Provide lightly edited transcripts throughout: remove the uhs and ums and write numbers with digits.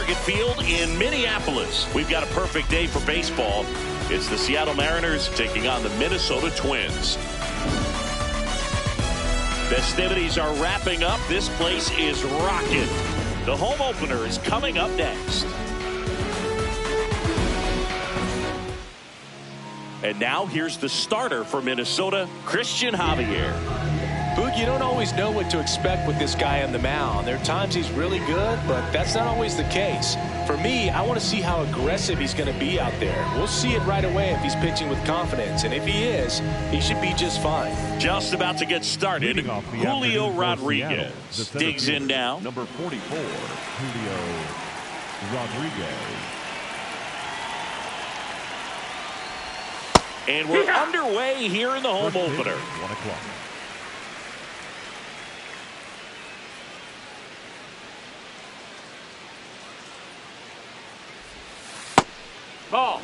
Target Field in Minneapolis. We've got a perfect day for baseball. It's the Seattle Mariners taking on the Minnesota Twins. Festivities are wrapping up. This place is rocking. The home opener is coming up next. And now here's the starter for Minnesota, Christian Javier. Boog, you don't always know what to expect with this guy on the mound. There are times he's really good, but that's not always the case. For me, I want to see how aggressive he's going to be out there. We'll see it right away if he's pitching with confidence. And if he is, he should be just fine. Just about to get started. Julio Rodriguez digs in now. Number 44, Julio Rodriguez. And we're underway here in the home opener. 1 o'clock. Ball.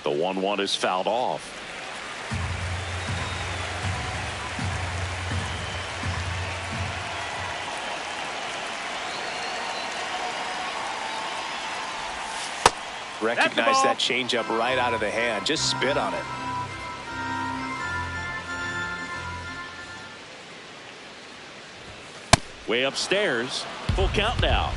The 1-1 is fouled off. Recognize that changeup right out of the hand. Just spit on it. Way upstairs. Full count now.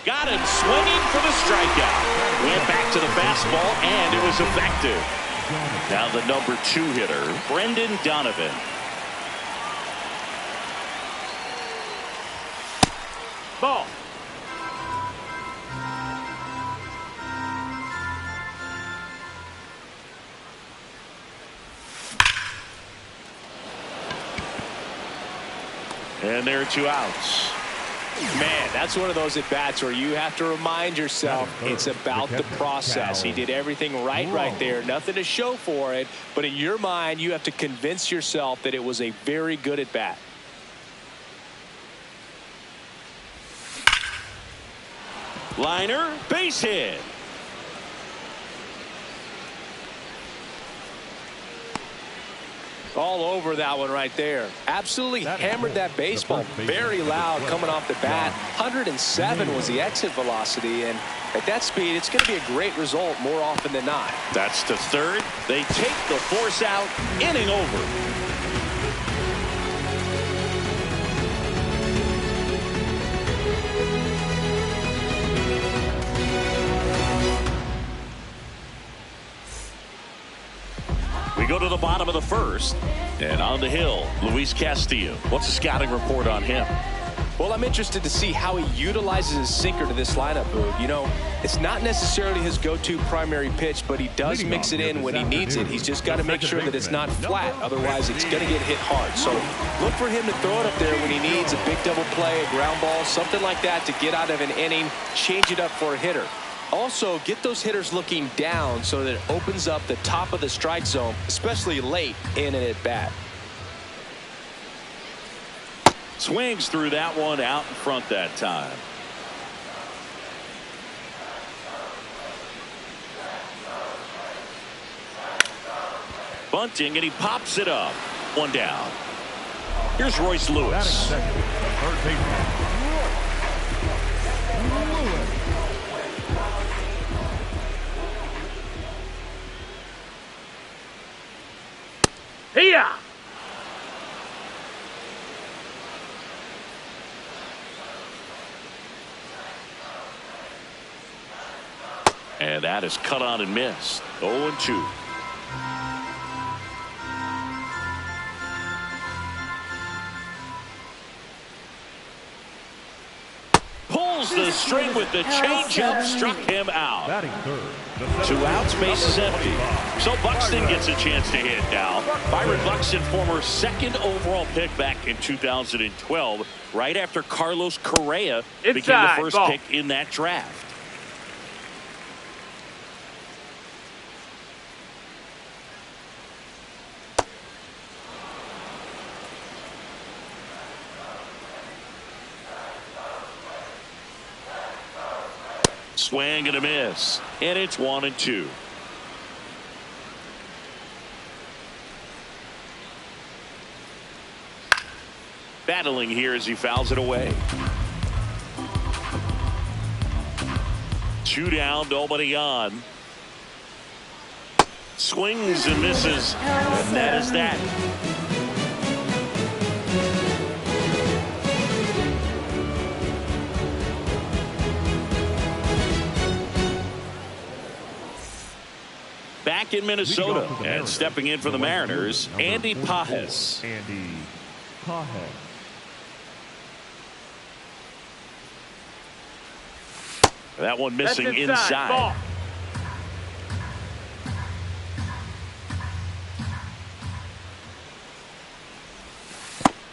Got him swinging for the strikeout. Went back to the fastball, and it was effective. Now the number 2 hitter, Brendan Donovan. Ball. And there are 2 outs. Man, that's one of those at-bats where you have to remind yourself it's about the process. He did everything right there. Nothing to show for it. But in your mind, you have to convince yourself that it was a very good at-bat. Liner, base hit. All over that one right there. Absolutely hammered that baseball. Very loud coming off the bat. 107 was the exit velocity, and at that speed, it's going to be a great result more often than not. That's to third. They take the force out. Inning over. We go to the bottom of the first, and on the hill, Luis Castillo. What's the scouting report on him? Well, I'm interested to see how he utilizes his sinker to this lineup, Boog. You know, it's not necessarily his go-to primary pitch, but he does mix it in when he needs it. He's just got to make sure that it's not flat. Otherwise, it's going to get hit hard. So look for him to throw it up there when he needs a big double play, a ground ball, something like that to get out of an inning, change it up for a hitter. Also, get those hitters looking down so that it opens up the top of the strike zone, especially late in an at-bat. Swings through that one out in front that time. Bunting, and he pops it up. 1 down. Here's Royce Lewis. Here. And that is cut on and missed. 0-2. Pulls the string with the changeup, struck him out. 2 outs, base is empty. So Buxton gets a chance to hit now. Byron Buxton, former 2nd overall pick back in 2012, right after Carlos Correa became the first pick in that draft. Swing and a miss. And it's 1-2. Battling here as he fouls it away. 2 down, nobody on. Swings and misses. And that is that. Back in Minnesota and stepping in for the Mariners, Andy Pages. Andy Pages. That one missing inside. Ball.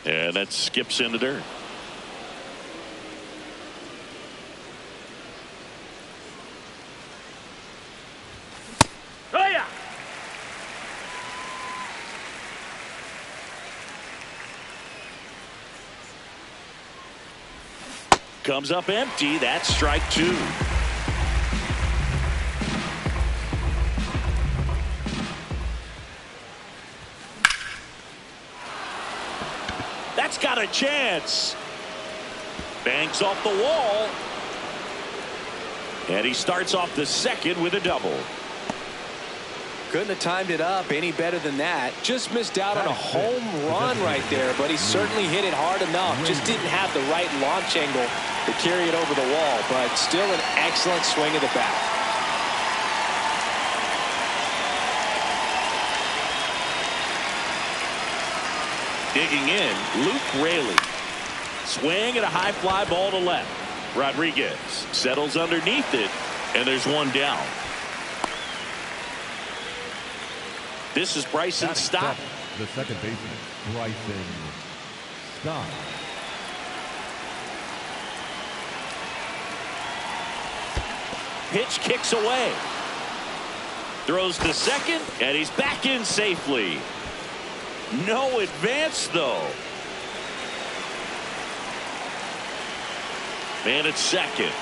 And that skips into dirt. Oh, yeah. Comes up empty. That's strike 2. That's got a chance. Banks off the wall. And he starts off the second with a double. Couldn't have timed it up any better than that. Just missed out on a home run right there, but he certainly hit it hard enough. Just didn't have the right launch angle to carry it over the wall, but still an excellent swing of the bat. Digging in, Luke Raley. Swing and a high fly ball to left. Rodriguez settles underneath it, and there's one down. This is Bryson Stott. The second baseman, Bryson Stott. Pitch kicks away. Throws to second, and he's back in safely. No advance, though. Man at second.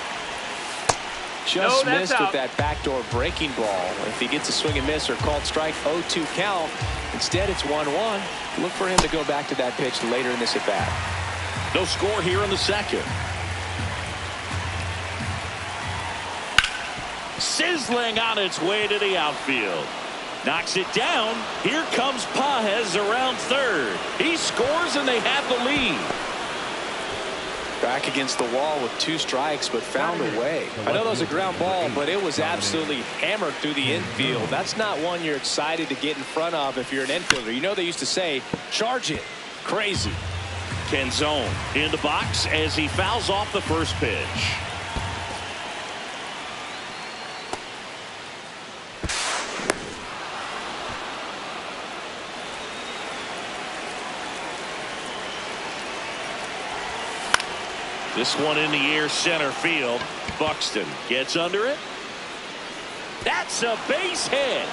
Just missed with that backdoor breaking ball. If he gets a swing and miss or called strike, 0-2 count. Instead, it's 1-1. Look for him to go back to that pitch later in this at bat. No score here in the second. Sizzling on its way to the outfield. Knocks it down. Here comes Pages around third. He scores and they have the lead. Back against the wall with 2 strikes, but found a way. I know that was a ground ball, but it was absolutely hammered through the infield. That's not one you're excited to get in front of if you're an infielder. You know they used to say, charge it. Crazy. Canzone in the box as he fouls off the first pitch. This one in the air, center field. Buxton gets under it. That's a base hit.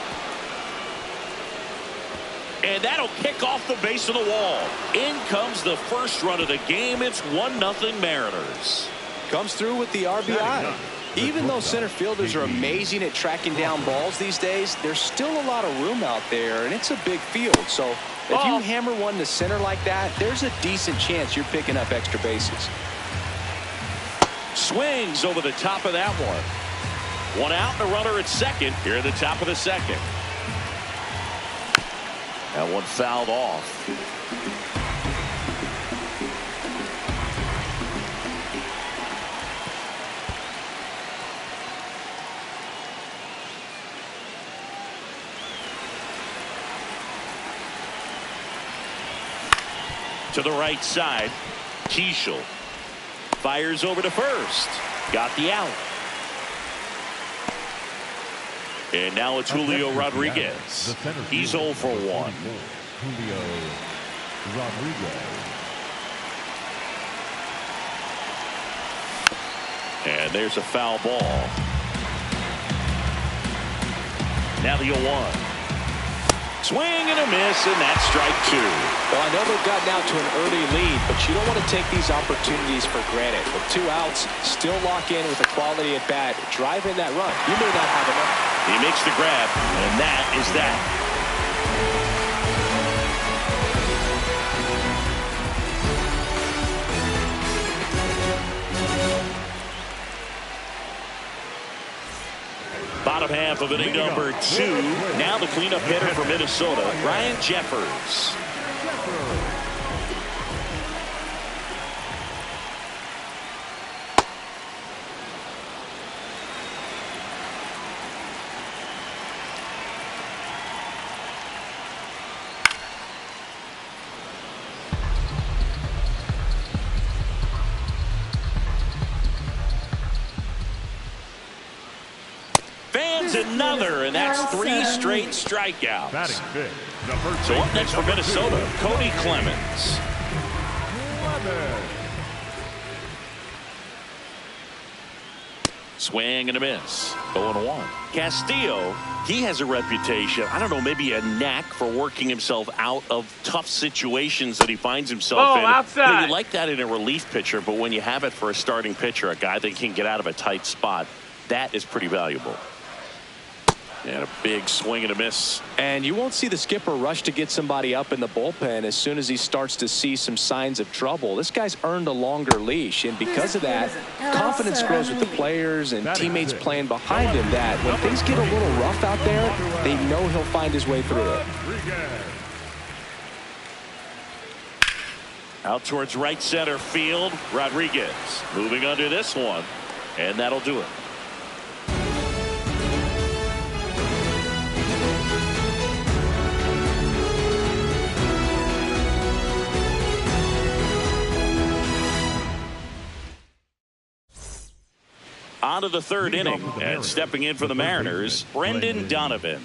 And that'll kick off the base of the wall. In comes the first run of the game. It's 1-0 Mariners. Comes through with the RBI. Even though center fielders are amazing at tracking down balls these days, there's still a lot of room out there, and it's a big field. So if you hammer one to center like that, there's a decent chance you're picking up extra bases. Swings over the top of that one. 1 out and a runner at second here at the top of the second. That one fouled off. To the right side, Keishel fires over to first. Got the out. And now it's Julio Rodriguez. He's 0 for 1. Julio Rodriguez. And there's a foul ball. Now the 0-1. Swing and a miss, and that's strike two. Well, I know they've gotten out to an early lead, but you don't want to take these opportunities for granted. With 2 outs, still lock in with a quality at bat, drive in that run. You may not have enough. He makes the grab, and that is that. Bottom half of inning number 2. Now the cleanup hitter for Minnesota, Ryan Jeffers. Another, and that's 3 straight strikeouts. So up next for Minnesota, Cody Clemens. Swing and a miss. 0-1. Castillo, he has a reputation, I don't know, maybe a knack for working himself out of tough situations that he finds himself in. Outside. You know, you like that in a relief pitcher, but when you have it for a starting pitcher, a guy that can get out of a tight spot, that is pretty valuable. And a big swing and a miss. And you won't see the skipper rush to get somebody up in the bullpen as soon as he starts to see some signs of trouble. This guy's earned a longer leash, and because of that, confidence grows with the players and teammates playing behind him, that when things get a little rough out there, they know he'll find his way through it. Out towards right center field, Rodriguez moving under this one, and that'll do it. On to the 3rd inning, and stepping in for the Mariners, Brendan Donovan.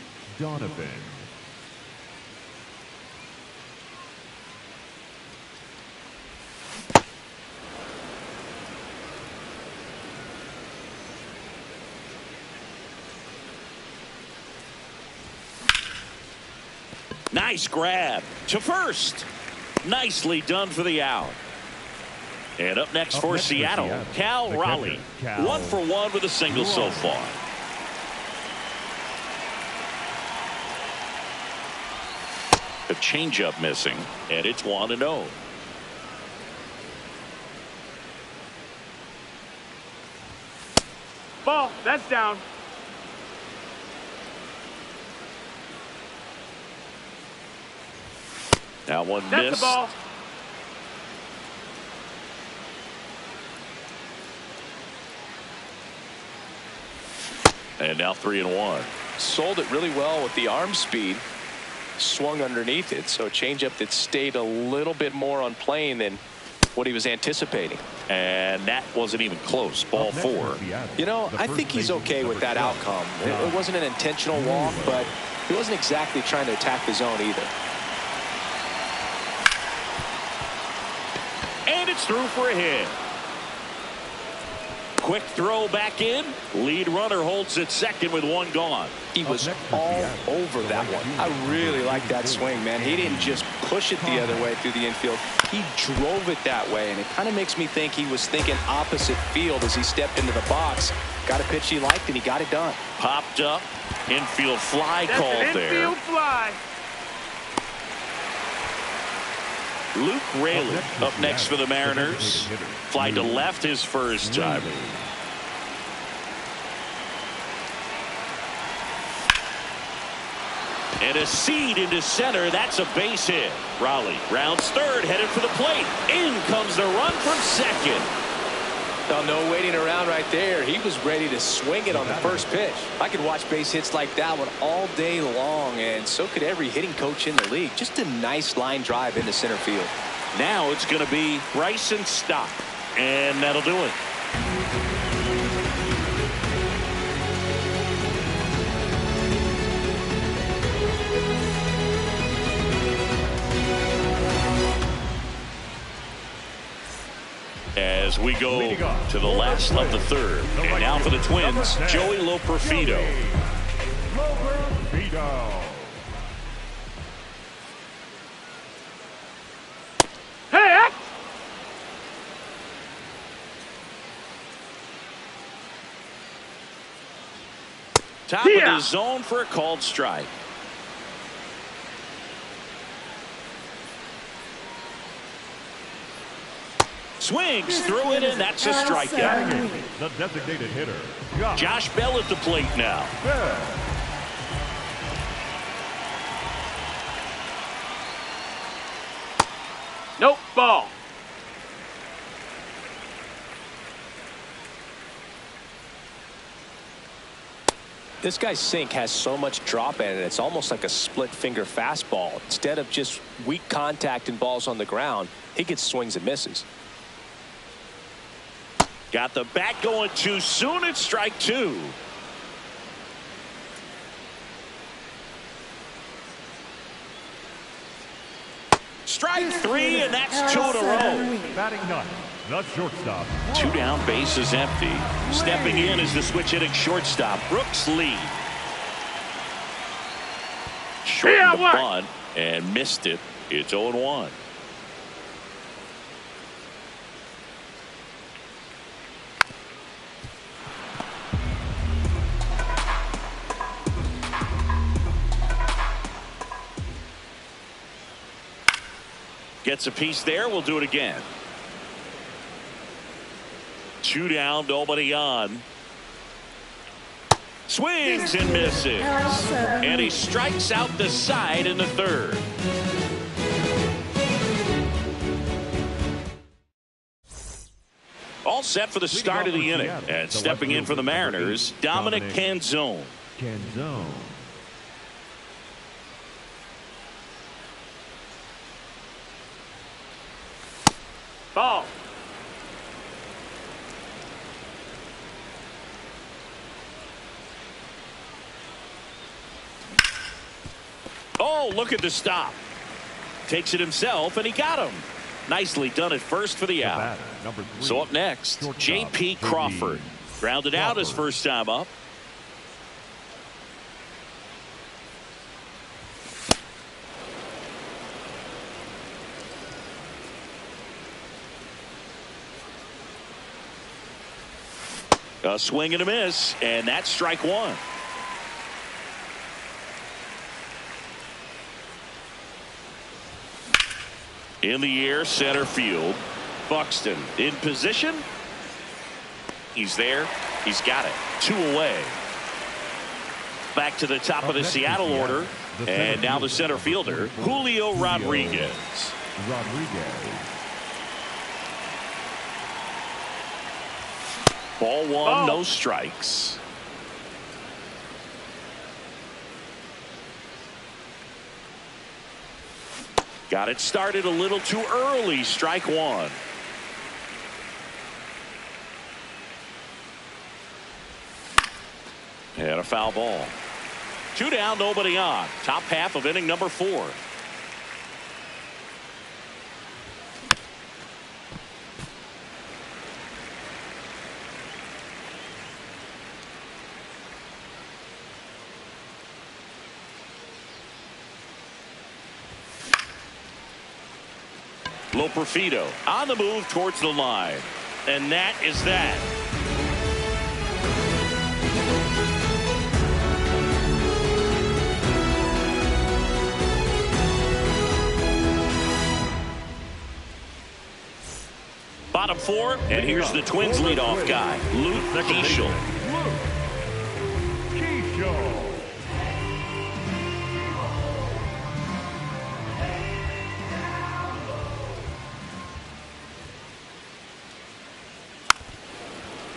Nice grab to first. Nicely done for the out. And up next for Seattle, Cal Raleigh. 1 for 1 with a single so far. The changeup missing, and it's 1-0. Ball, that's down. Now one That's missed. the ball. And now 3-1. Sold it really well with the arm speed. Swung underneath it, so a changeup that stayed a little bit more on plane than what he was anticipating. And that wasn't even close. Ball 4. You know, I think he's okay with that outcome. It wasn't an intentional walk, but he wasn't exactly trying to attack the zone either. And it's through for a hit. Quick throw back in. Lead runner holds at second with 1 gone. He was all over that one. I really like that swing, man. He didn't just push it the other way through the infield. He drove it that way, and it kind of makes me think he was thinking opposite field as he stepped into the box. Got a pitch he liked, and he got it done. Popped up. Infield fly That's called an there. infield fly. Luke Rayleigh up next for the Mariners. Fly to left his first time. And a seed into center. That's a base hit. Raleigh rounds third, headed for the plate. In comes the run from second. Now, no waiting around right there. He was ready to swing it on the first pitch. I could watch base hits like that one all day long, and so could every hitting coach in the league. Just a nice line drive into center field. Now it's going to be Bryson Stott, and that'll do it. As we go to the last of the 3rd. And now for the Twins, Joey Loperfido. Top of the zone for a called strike. Swings through it, and that's a strikeout. The designated hitter, Josh Bell at the plate now. Nope, ball. This guy's sink has so much drop in it, it's almost like a split finger fastball. Instead of just weak contact and balls on the ground, he gets swings and misses. Got the bat going too soon. It's strike two. Strike three, and that's two in a row. batting ninth, the shortstop. 2 down, base is empty. Stepping in is the switch hitting shortstop, Brooks Lee. Shortened the bunt and missed it. It's 0-1. Gets a piece there. We'll do it again. 2 down, nobody on. Swings and misses. And he strikes out the side in the third. All set for the start of the inning. And stepping in for the Mariners, Dominic Canzone. Ball. Oh, look at the stop. Takes it himself, and he got him. Nicely done at first for the out. So up next, J.P. Crawford. Grounded out his first time up. A swing and a miss, and that's strike one. In the air, center field. Buxton in position. He's there. He's got it. 2 away. Back to the top of the Seattle order. And now the center fielder, Julio Rodriguez. Ball one, no strikes. Got it started a little too early. Strike one. And a foul ball. 2 down, nobody on. Top half of inning number 4. Loperfido on the move towards the line. And that is that. Bottom 4, and here's the Twins leadoff guy, Luke Keeschel.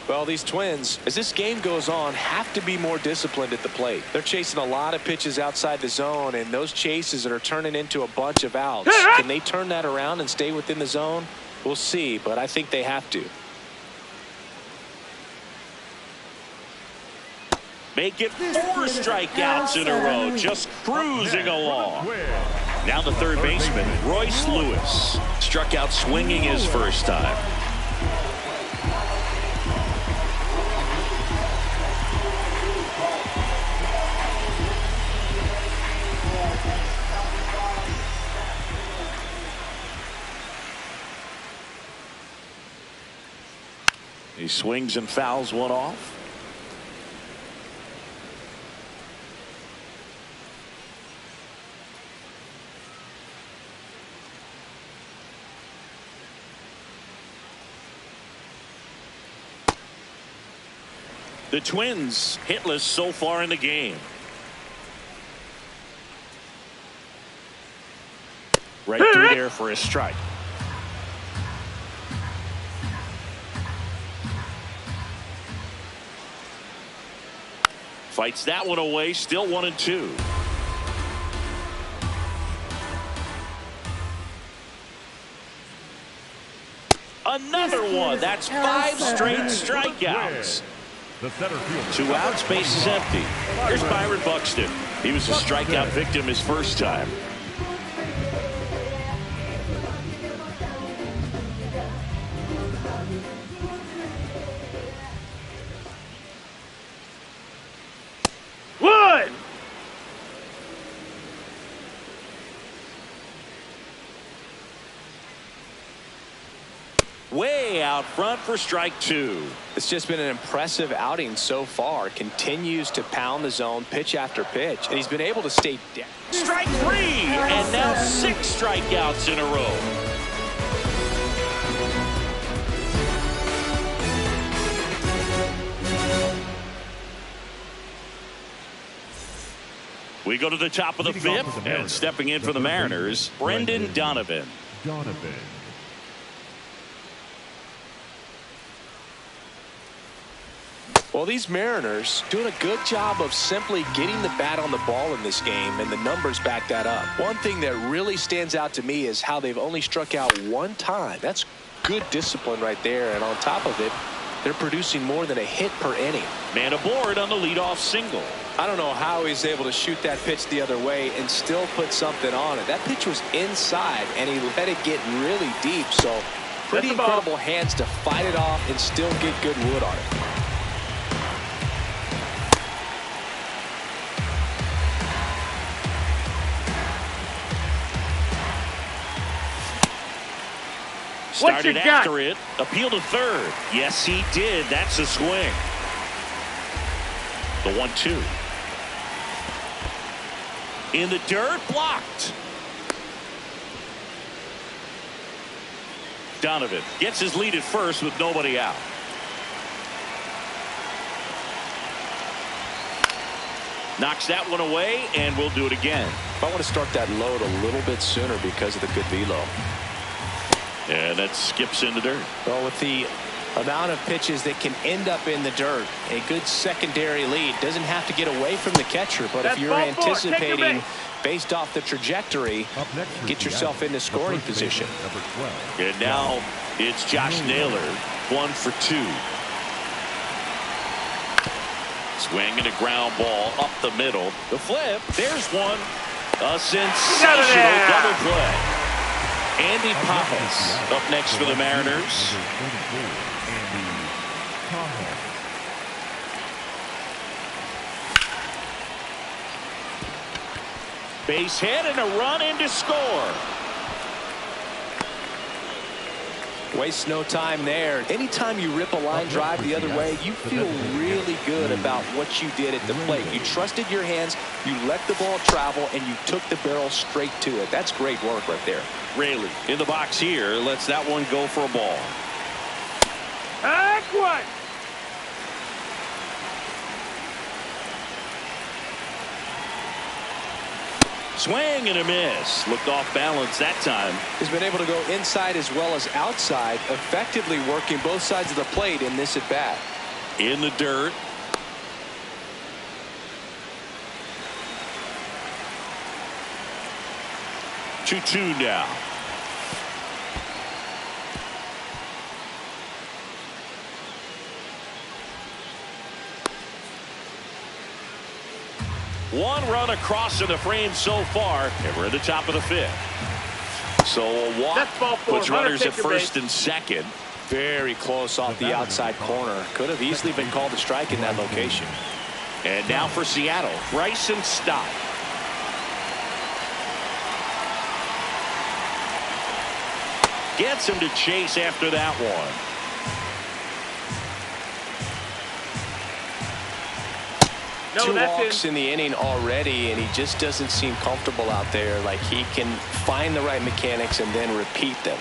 Well, these Twins, as this game goes on, have to be more disciplined at the plate. They're chasing a lot of pitches outside the zone, and those chases that are turning into a bunch of outs. Can they turn that around and stay within the zone? We'll see, but I think they have to. Make it 4 strikeouts in a row, just cruising along. Now the third baseman, Royce Lewis, struck out swinging his first time. He swings and fouls one off. The Twins hitless so far in the game. Right through there for a strike. Fights that one away. Still 1-2. Another one. That's 5 straight strikeouts. Two outs, base is empty. Here's Byron Buxton. He was a strikeout victim his first time. One. Way out front for strike 2. It's just been an impressive outing so far. Continues to pound the zone pitch after pitch, and he's been able to stay down. Strike 3, and now 6 strikeouts in a row. We go to the top of the 5th, and stepping in for the Mariners, Brendan Donovan. Well, these Mariners doing a good job of simply getting the bat on the ball in this game, and the numbers back that up. One thing that really stands out to me is how they've only struck out 1 time. That's good discipline right there, and on top of it, they're producing more than a hit per inning. Man aboard on the leadoff single. I don't know how he's able to shoot that pitch the other way and still put something on it. That pitch was inside, and he let it get really deep, so pretty incredible hands to fight it off and still get good wood on it. Started after it. Appeal to third. Yes, he did. That's a swing. The 1-2. In the dirt. Blocked. Donovan gets his lead at first with nobody out. Knocks that one away, and we'll do it again. I want to start that load a little bit sooner because of the good velo. And that skips in the dirt. Well, with the amount of pitches that can end up in the dirt, a good secondary lead doesn't have to get away from the catcher, but if you're anticipating based off the trajectory, get yourself into scoring position. And now it's Josh Naylor, 1 for 2. Swing and a ground ball up the middle. The flip, there's one. A sensational double play. Andy Pappas up next for the Mariners. Base hit and a run in to score. Waste no time there. Anytime you rip a line drive the other way, you feel really good about what you did at the plate. You trusted your hands, you let the ball travel, and you took the barrel straight to it. That's great work right there. Raley in the box here lets that one go for a ball. Back one. Swing and a miss. Looked off balance that time. He's been able to go inside as well as outside, effectively working both sides of the plate in this at bat. In the dirt. Two now. One run across in the frame so far, and we're at the top of the 5th. So a walk puts runners at first and second. Very close off the outside corner. Could have easily been called a strike in that location. And now for Seattle, Bryson Stott. Gets him to chase after that one. Two walks in the inning already, and he just doesn't seem comfortable out there. Like he can find the right mechanics and then repeat them.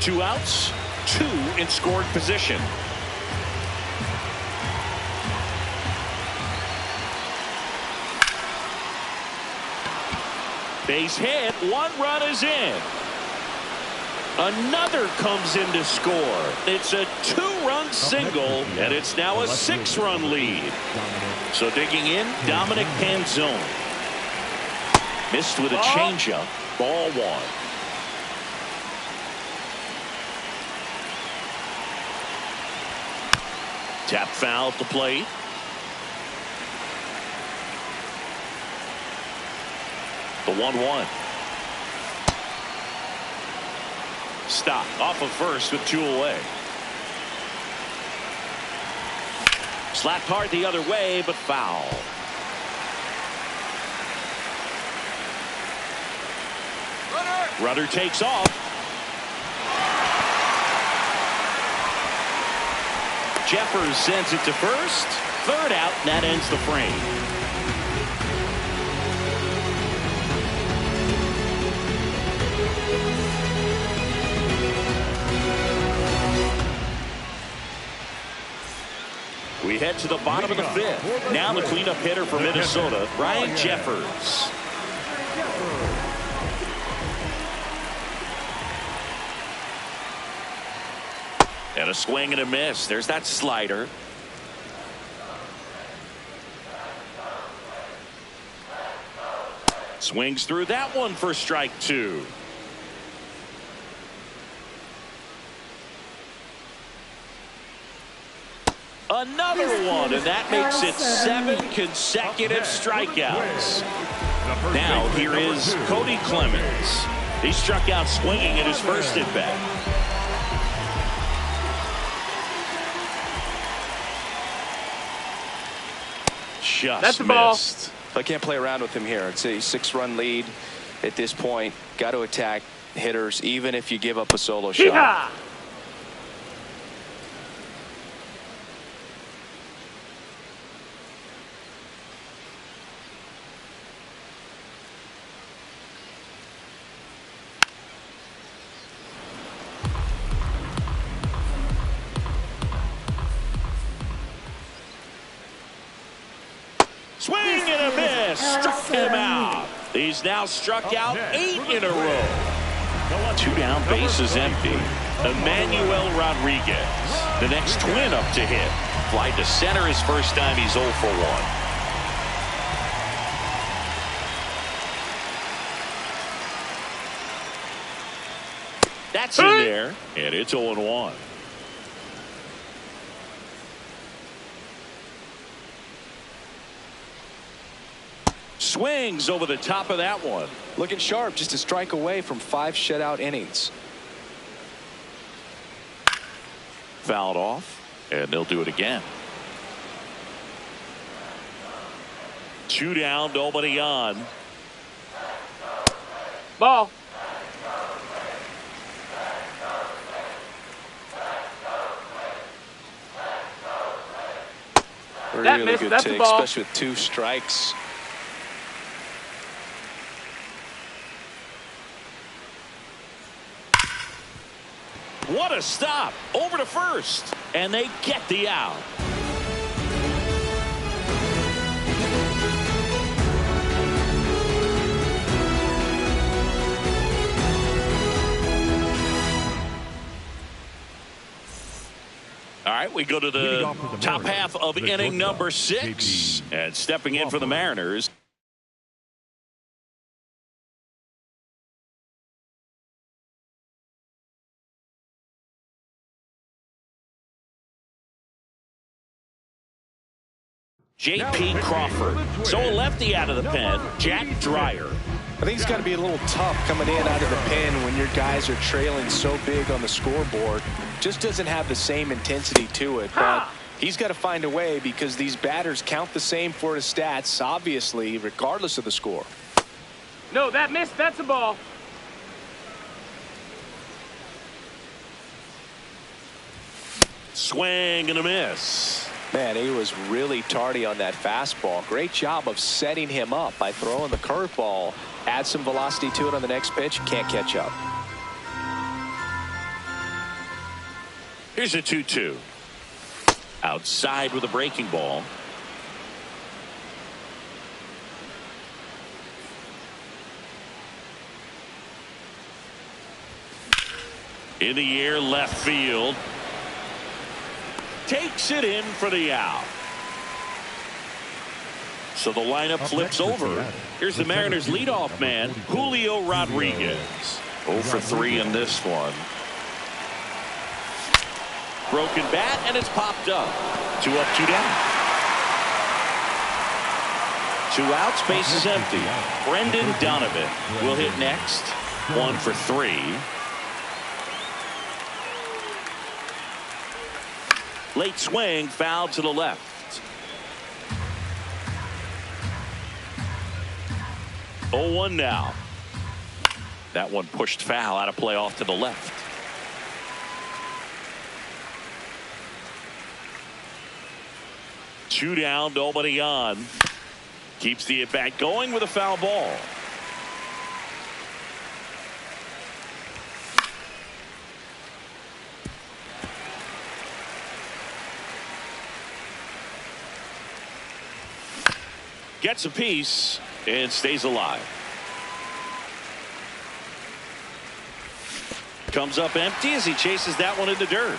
2 outs, 2 in scoring position. Base hit, 1 run is in. Another comes in to score. It's a 2-run single, and it's now a 6-run lead. So digging in, Dominic Panzone. Missed with a changeup. Ball 1. Tap foul at the plate. The 1-1. Stop off of first with 2 away. Slapped hard the other way, but foul. Runner takes off. Jeffers sends it to first. 3rd out, and that ends the frame. We head to the bottom of the 5th. Now the cleanup hitter for Minnesota, Ryan Jeffers. And a swing and a miss. There's that slider. Swings through that one for strike 2. Another one, and that makes it 7 consecutive strikeouts. Now here is Cody Clemens. He struck out swinging in his first at bat. Just That's the ball. missed. I can't play around with him here. It's a 6-run lead at this point. Got to attack hitters, even if you give up a solo shot. Yeehaw! Swing and a miss. Struck him out. He's now struck out 8 in a row. 2 down, bases empty. Emmanuel Rodriguez, the next twin up to hit. Fly to center his first time. He's 0 for 1. That's in there, and it's 0-1. Swings over the top of that one. Looking sharp, just a strike away from 5 shutout innings. Fouled off, and they'll do it again. 2 down, nobody on. Ball. Really missed. good That's a take, ball. especially with 2 strikes. What a stop. Over to first, and they get the out. All right, we go to the top half of inning number 6. And stepping in for the Mariners, J.P. Crawford. So a lefty out of the pen, Jack Dreyer. I think it's got to be a little tough coming in out of the pen when your guys are trailing so big on the scoreboard. Just doesn't have the same intensity to it, but he's got to find a way because these batters count the same for his stats, obviously, regardless of the score. No, that missed. That's a ball. Swing and a miss. Man, he was really tardy on that fastball. Great job of setting him up by throwing the curveball. Add some velocity to it on the next pitch. Can't catch up. Here's a 2-2. Outside with a breaking ball. In the air, left field. Takes it in for the out. So the lineup flips over. Here's the Mariners leadoff man, Julio Rodriguez. 0 for 3 in this one. Broken bat, and it's popped up. 2 up, 2 down. 2 outs, base is empty. Brendan Donovan will hit next. 1 for 3. Late swing, foul to the left. 0-1 now. That one pushed foul out of play off to the left. Two down, nobody on. Keeps the at bat going with a foul ball. Gets a piece and stays alive. Comes up empty as he chases that one in the dirt.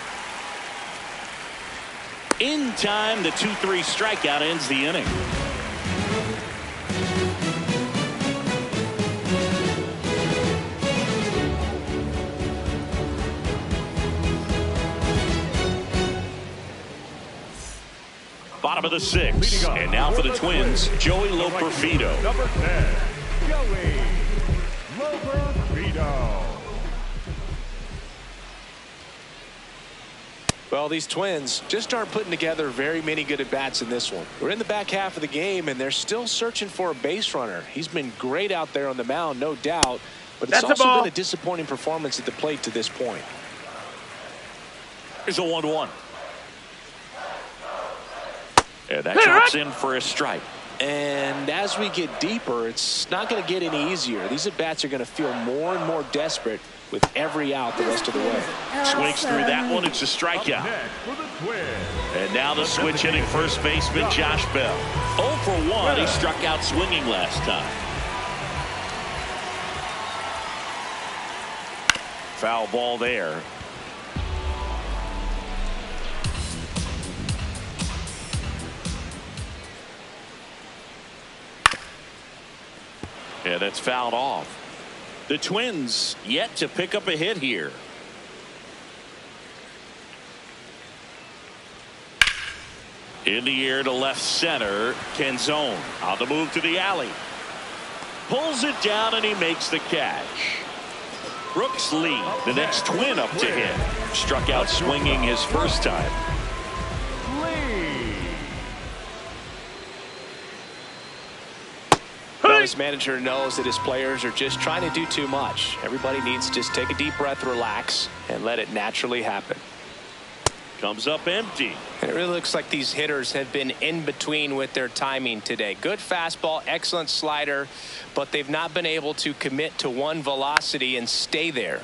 In time, the 2-3 strikeout ends the inning. Bottom of the 6th, and now for the Twins, Joey Loperfido. Number 10, Joey Loperfido. Well, these Twins just aren't putting together very many good at-bats in this one. We're in the back half of the game, and they're still searching for a base runner. He's been great out there on the mound, no doubt, but it's also been a disappointing performance at the plate to this point. Here's a 1-1. And that drops in for a strike. And as we get deeper, it's not going to get any easier. These at-bats are going to feel more and more desperate with every out the rest of the way. Swings through that one. It's a strikeout. And now the switch hitting first baseman Josh Bell. 0 for 1. He struck out swinging last time. Foul ball there. Yeah, that's fouled off. The Twins yet to pick up a hit here. In the air to left center. Canzone on the move to the alley. Pulls it down and he makes the catch. Brooks Lee, the next Twin up to hit. Struck out swinging his first time. His manager knows that his players are just trying to do too much. Everybody needs to just take a deep breath, relax, and let it naturally happen. Comes up empty. And it really looks like these hitters have been in between with their timing today. Good fastball, excellent slider, but they've not been able to commit to one velocity and stay there.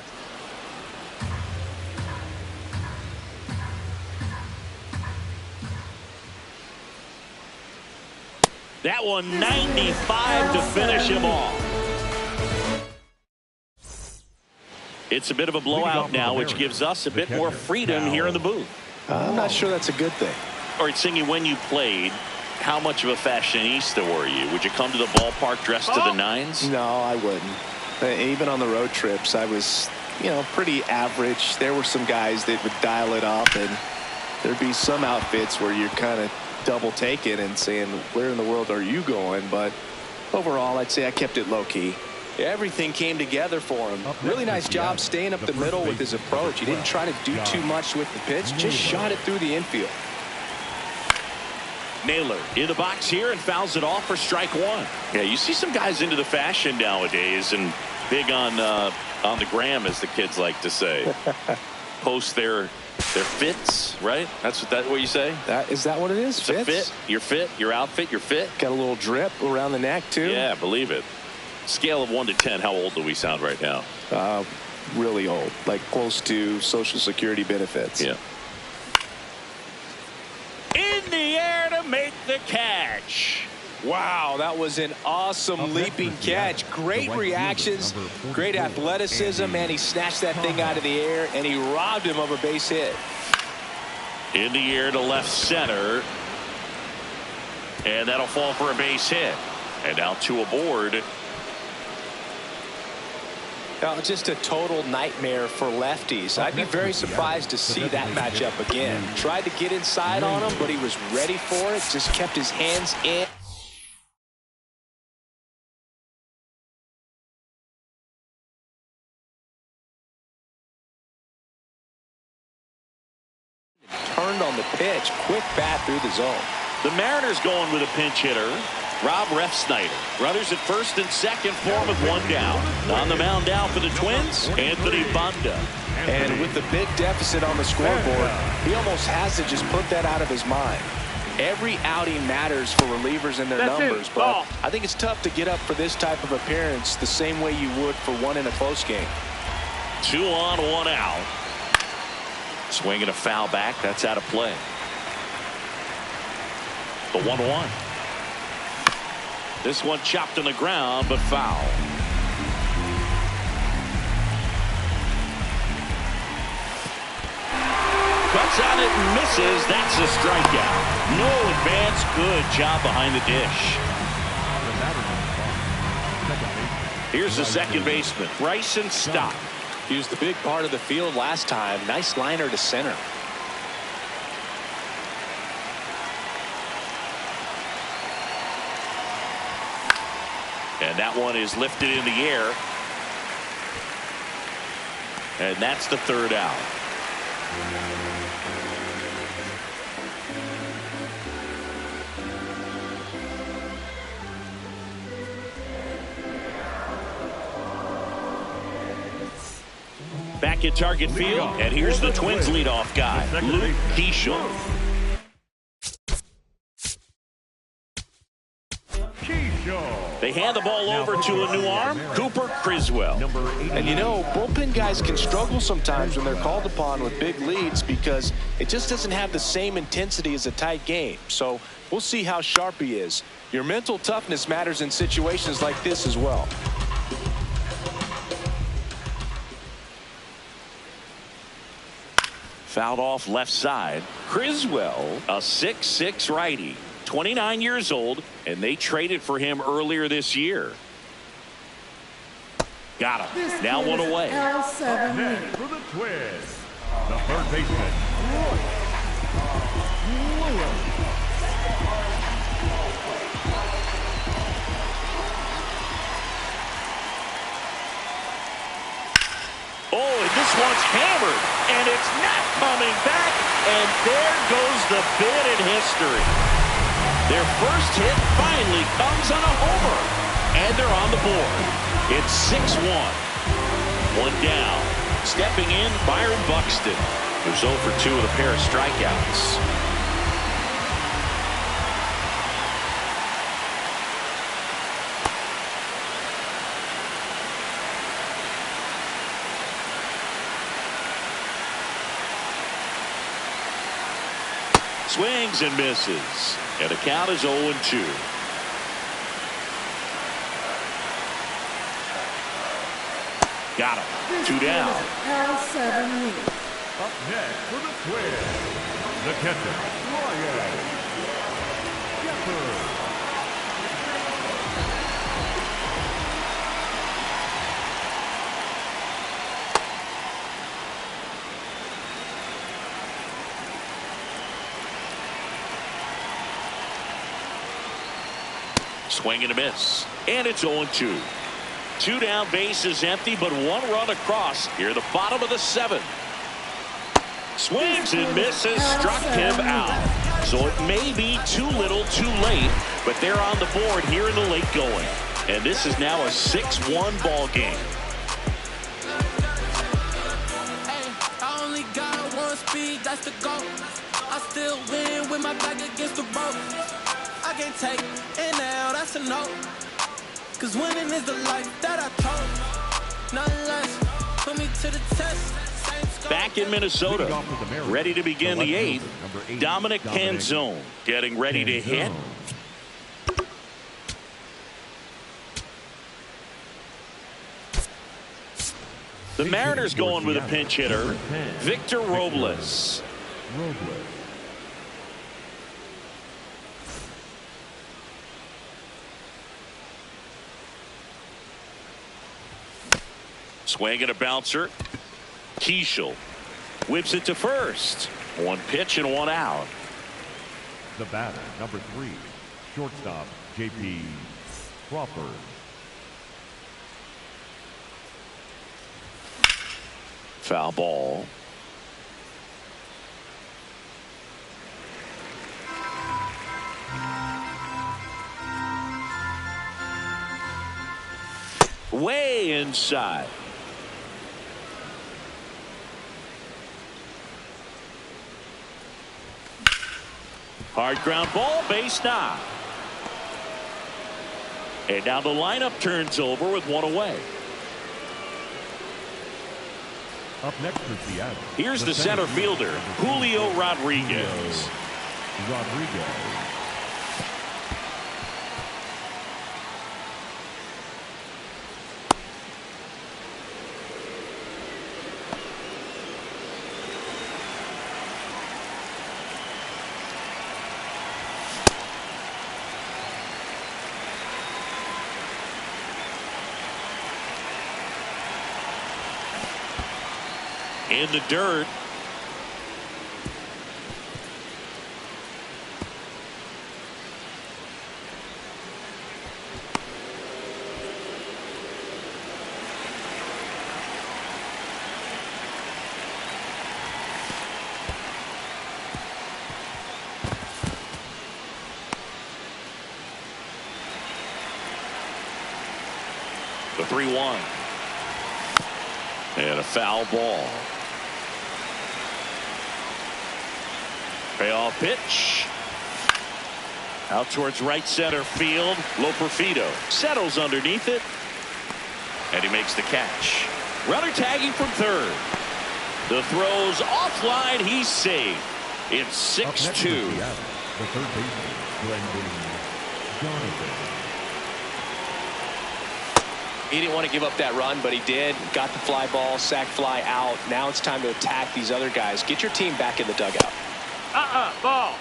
That one 95 to finish him off. It's a bit of a blowout now, which gives us a bit more freedom here in the booth. I'm not sure that's a good thing. All right, Singy, when you played, how much of a fashionista were you? Would you come to the ballpark dressed to the nines? No, I wouldn't. Even on the road trips, I was, pretty average. There were some guys that would dial it up, and there'd be some outfits where you're kind of double taking and saying, where in the world are you going? But overall, I'd say I kept it low key. Everything came together for him. Really nice job staying up the middle with his approach. He didn't try to do too much with the pitch, just shot it through the infield. Naylor in the box here and fouls it off for strike one. Yeah, you see some guys into the fashion nowadays and big on the gram, as the kids like to say. Post their fits, right? That's what you say? Is that what it is? It's a fit. Your fit, your outfit, your fit. Got a little drip around the neck too. Yeah, believe it. Scale of 1 to 10, how old do we sound right now? Really old, like close to Social Security benefits. Yeah. the catch. Wow, that was an awesome leaping catch. Great reactions, great athleticism, and he snatched that thing out of the air, and he robbed him of a base hit. In the air to left center. And that'll fall for a base hit. And now 2 aboard. Now, just a total nightmare for lefties. I'd be very surprised to see that matchup again. Tried to get inside on him, but he was ready for it. Just kept his hands in. Turned on the pitch. Quick bat through the zone. The Mariners going with a pinch hitter. Rob Refsnyder. Runners at first and second for him with 1 down. On the mound now for the Twins, Anthony Banda. And with the big deficit on the scoreboard, he almost has to just put that out of his mind. Every outing matters for relievers and their numbers, but I think it's tough to get up for this type of appearance the same way you would for one in a close game. 2 on, 1 out. Swinging a foul back. That's out of play. The 1-1. This one chopped on the ground, but foul. Cuts on it and misses. That's a strikeout. No advance. Good job behind the dish. Here's the second baseman, Bryson Stott. He was the big part of the field last time. Nice liner to center. And that one is lifted in the air. And that's the 3rd out. Back at target field, and here's the Twins leadoff guy, Luke Keishel. They hand the ball over to a new arm, Cooper Criswell. And you know, bullpen guys can struggle sometimes when they're called upon with big leads because it just doesn't have the same intensity as a tight game. So we'll see how sharp he is. Your mental toughness matters in situations like this as well. Fouled off left side. Criswell, a 6'6" righty. 29 years old, and they traded for him earlier this year. Got him. Now 1 away. Next for the Twins, the third baseman, Williams. Oh, and this one's hammered, and it's not coming back, and there goes the bid in history. Their first hit finally comes on a homer, and they're on the board. It's 6-1. 1 down. Stepping in, Byron Buxton, who's 0 for 2 with a pair of strikeouts. Swings and misses. And the count is 0-2. Got him. 2 down. Up next for the Twins, the catcher, Ryan Shepherd. Swing and a miss. And it's 0-2. 2 down, base is empty, but 1 run across. Here, the bottom of the 7th. Swings and misses, struck him out. So it may be too little, too late, but they're on the board here in the late going. And this is now a 6-1 ball game. I only got 1 speed, that's the goal. I still win with my back against the rope. I can't take it now, that's a no. Cause winning is the life that I told. Nothing less, put me to the test. Same back in Minnesota. Ready to begin the 8th. Dominic Canzone getting ready to hit. The Mariners going with a pinch hitter, Victor Robles. Swing and a bouncer. Keishel whips it to first. One pitch and one out. The batter, number 3, shortstop, J.P. Crawford. Foul ball. Way inside. Hard ground ball, base knock. And now the lineup turns over with one away. Up next for Seattle. Here's the center fielder, Julio Rodriguez. In the dirt. The 3-1. And a foul ball. Payoff pitch. Out towards right center field. Loperfido settles underneath it. And he makes the catch. Runner tagging from third. The throw's offline. He's saved. It's 6-2. The third baseman, Brendan Donovan. He didn't want to give up that run, but he did. Got the fly ball, sac fly out. Now it's time to attack these other guys. Get your team back in the dugout. Ball.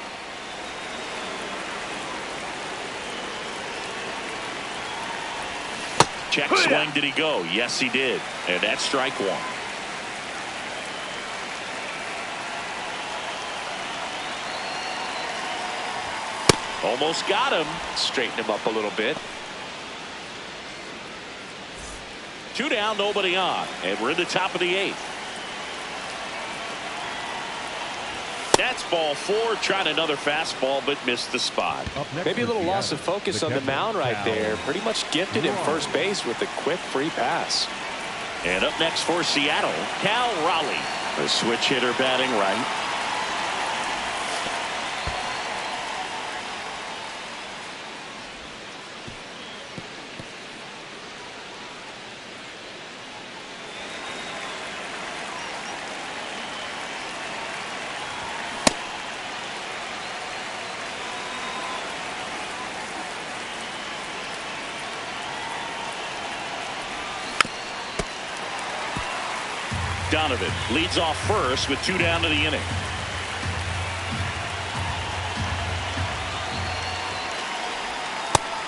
Check swing. Did he go? Yes, he did. And that's strike one. Almost got him. Straighten him up a little bit. 2 down, nobody on. And we're in the top of the 8th. That's ball 4. Tried another fastball, but missed the spot. Maybe a little loss of focus on the mound right there. Pretty much gifted in first base with a quick free pass. And up next for Seattle, Cal Raleigh. A switch hitter batting right. Donovan leads off first with 2 down to the inning.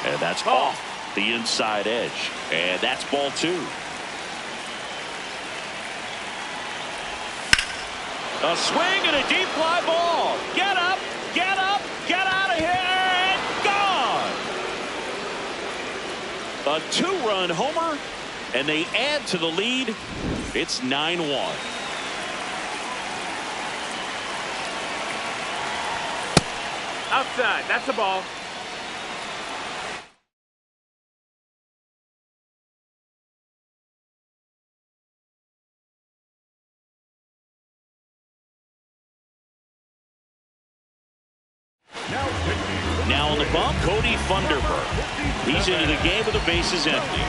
And that's off the inside edge. And that's ball 2. A swing and a deep fly ball. Get up, get up, get out of here, and gone. A 2-run homer, and they add to the lead. It's 9-1. Outside. That's a ball. Now on the bump, Cody Funderburk. He's into the game with the bases empty.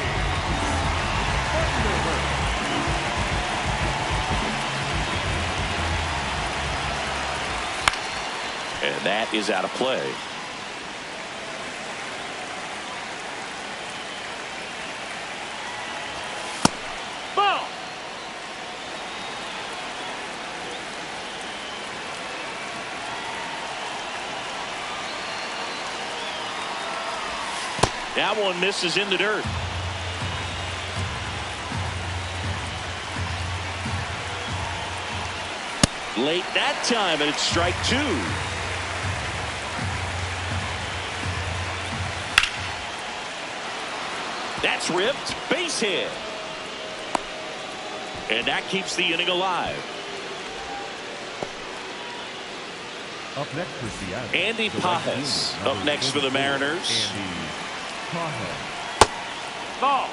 And that is out of play. Ball. That one misses in the dirt. Late that time, and it's strike two. That's ripped. Base hit. And that keeps the inning alive. Up next for Seattle, Andy Pajes up next for the Mariners. Andy Pajes. Ball.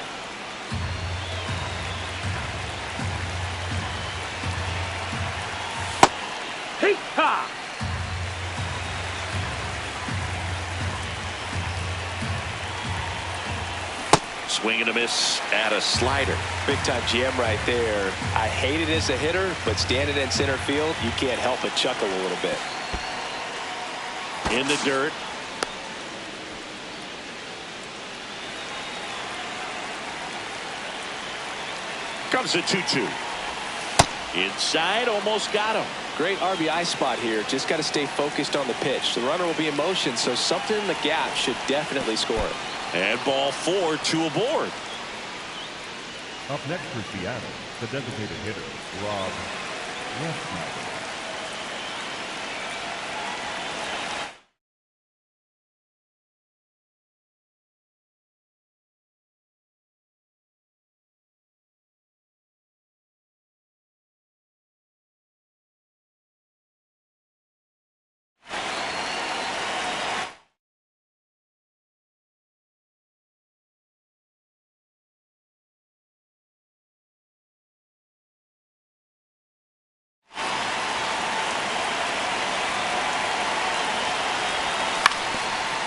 Hey-ha! Swing and a miss at a slider. Big time GM right there. I hate it as a hitter, but standing in center field, you can't help but chuckle a little bit. In the dirt. Comes the 2-2. Inside, almost got him. Great RBI spot here. Just got to stay focused on the pitch. The runner will be in motion, so something in the gap should definitely score it. And ball 4, 2 aboard. Up next for Seattle, the designated hitter, Rob Refsnyder.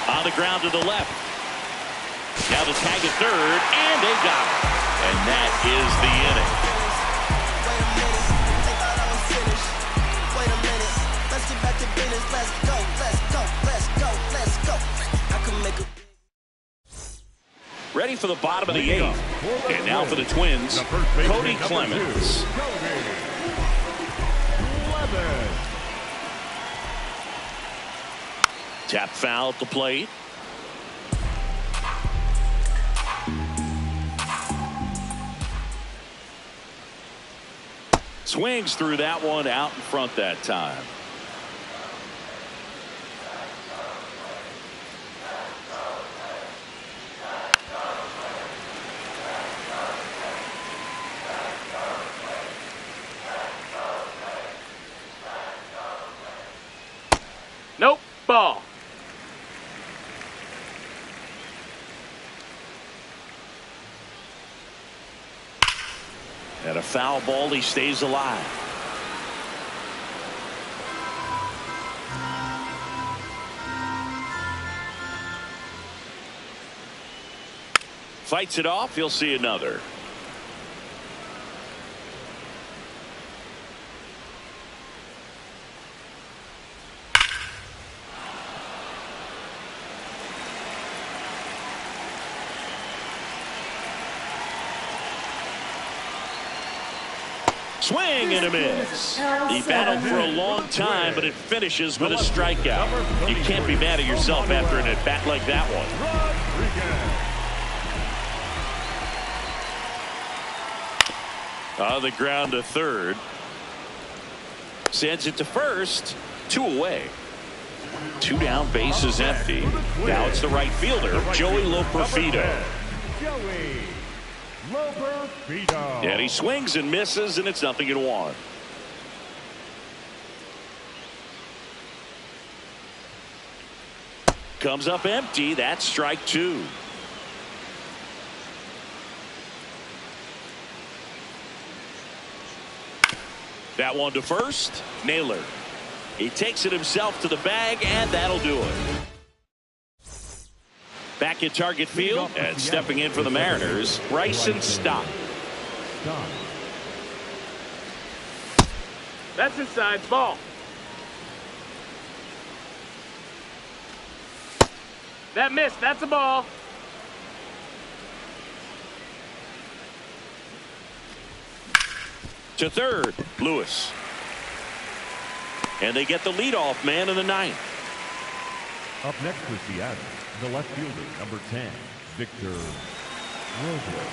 On the ground to the left. Now the tag at third, and they got it. And that is the inning. Wait a minute, they thought I was finished. Wait a minute, let's get back to business. Let's go, let's go, let's go, let's go. I can make a Ready for the bottom of the 8th. And now for the Twins, Cody Clemens. Tap foul at the plate. Swings through that one out in front that time. Nope. Ball. And a foul ball, he stays alive. Fights it off, he'll see another. Swing and a miss. He battled for a long time, but it finishes with a strikeout. You can't be mad at yourself after an at-bat like that one. On the ground to third. Sends it to first. 2 away. 2 down, bases empty. Now it's the right fielder, Joey Loperfido. And he swings and misses, and it's 0-1. Comes up empty. That's strike 2. That one to first. Naylor. He takes it himself to the bag, and that'll do it. Back at Target Field and stepping in for the Mariners, Bryson Stott. That's inside. Ball. That missed. That's a ball. To third, Lewis. And they get the leadoff man in the ninth. Up next for Seattle, the left fielder, number 10, Victor Robles.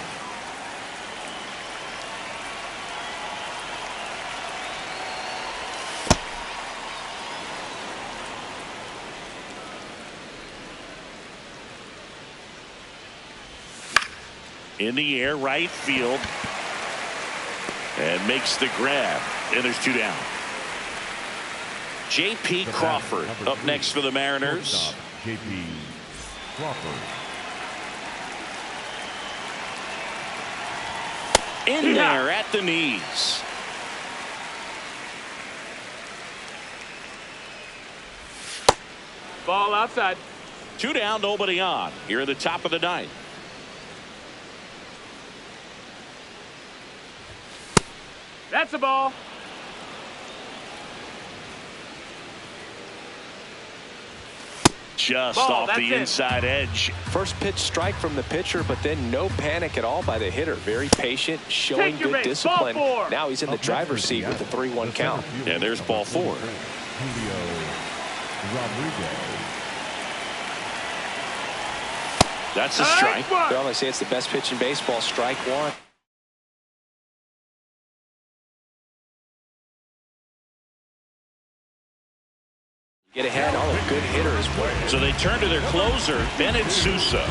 In the air, right field. And makes the grab. And there's 2 down. J.P. Crawford up next for the Mariners. J.P. Crawford. In there at the knees. Ball outside. 2 down, nobody on. Here at the top of the ninth. That's a ball. Just Ball, off that's the it. inside edge. First pitch strike from the pitcher, but then no panic at all by the hitter. Very patient, showing Take your good base. Ball discipline. 4. Now he's in the driver's seat with the 3-1 count. Yeah, there's ball 4. Julio Rodriguez. That's a strike. Well, they say it's the best pitch in baseball. Strike 1. Get ahead, all a good hitter as well. So they turn to their closer, Bennett Sousa.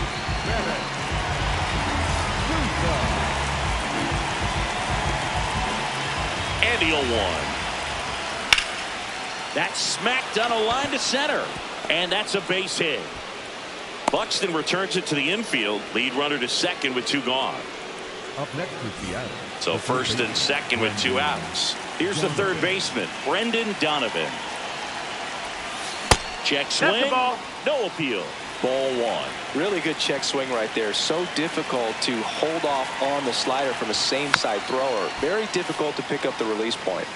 And he'll 1. That's smacked on a line to center. And that's a base hit. Buxton returns it to the infield. Lead runner to second with 2 gone. Up next for Seattle. So first and second with 2 outs. Here's the third baseman, Brendan Donovan. Check swing. That's the ball. No appeal. Ball 1. Really good check swing right there. So difficult to hold off on the slider from a same side thrower. Very difficult to pick up the release point.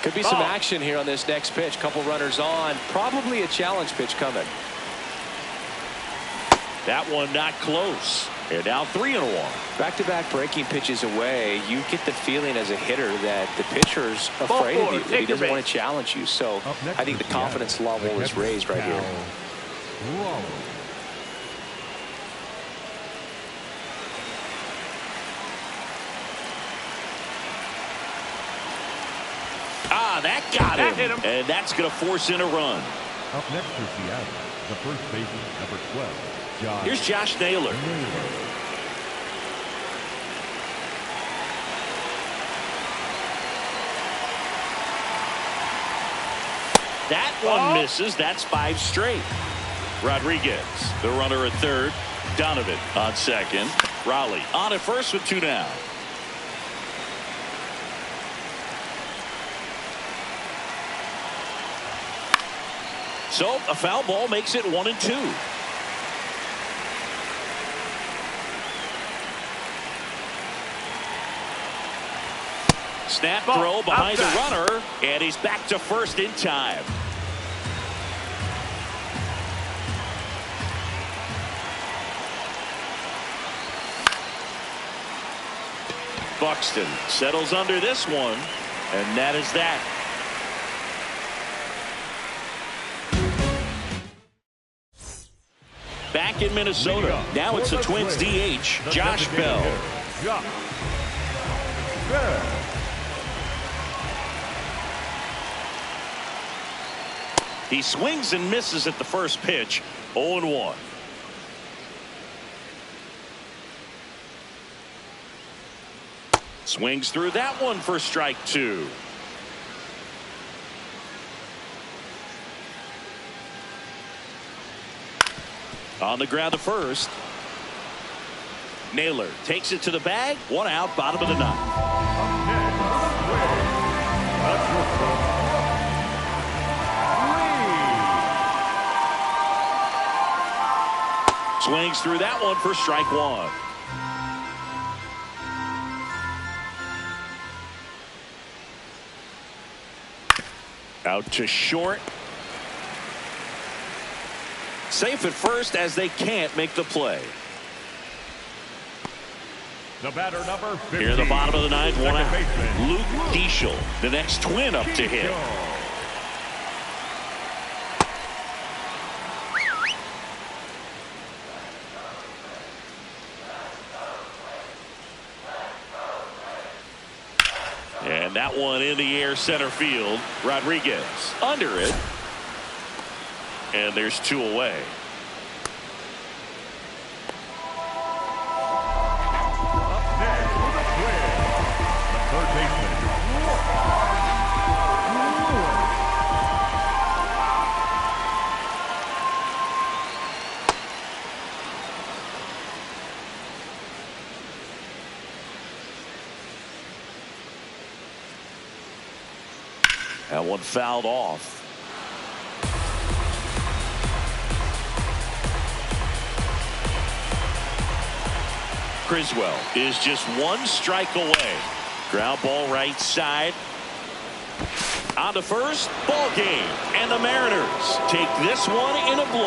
Could be some Ball. action here on this next pitch. Couple runners on. Probably a challenge pitch coming. That one not close. They're now 3-1. Back-to-back breaking pitches away. You get the feeling as a hitter that the pitcher's Ball afraid of 4. you. That he Take your doesn't want base. to challenge you. So Up next I think for the Seattle, confidence level the is raised right here. Rollins. That got That him. hit him. And that's going to force in a run. Up next for Seattle, the first baseman, number 12, Josh. Here's Josh Naylor. That one misses. That's 5 straight. Rodriguez, the runner at third. Donovan on second. Raleigh on at first with 2 down. So a foul ball makes it 1-2. Snap throw behind the runner, and he's back to first in time. Buxton settles under this one, and that is that. Back in Minnesota. Now it's the Twins DH, Josh Bell. Josh Bell. He swings and misses at the first pitch. 0-1. Swings through that one for strike 2. On the ground to first. Naylor takes it to the bag. 1 out, bottom of the 9th. Swings through that one for strike 1. Out to short. Safe at first as they can't make the play. The batter number 15. Here in the bottom of the ninth, one out. Baseman. Luke Diesel, the next twin up to hit. And that one in the air center field. Rodriguez under it. And there's 2 away. That one fouled off. Criswell is just 1 strike away. Ground ball right side. On to first, ball game. And the Mariners take this one in a blow.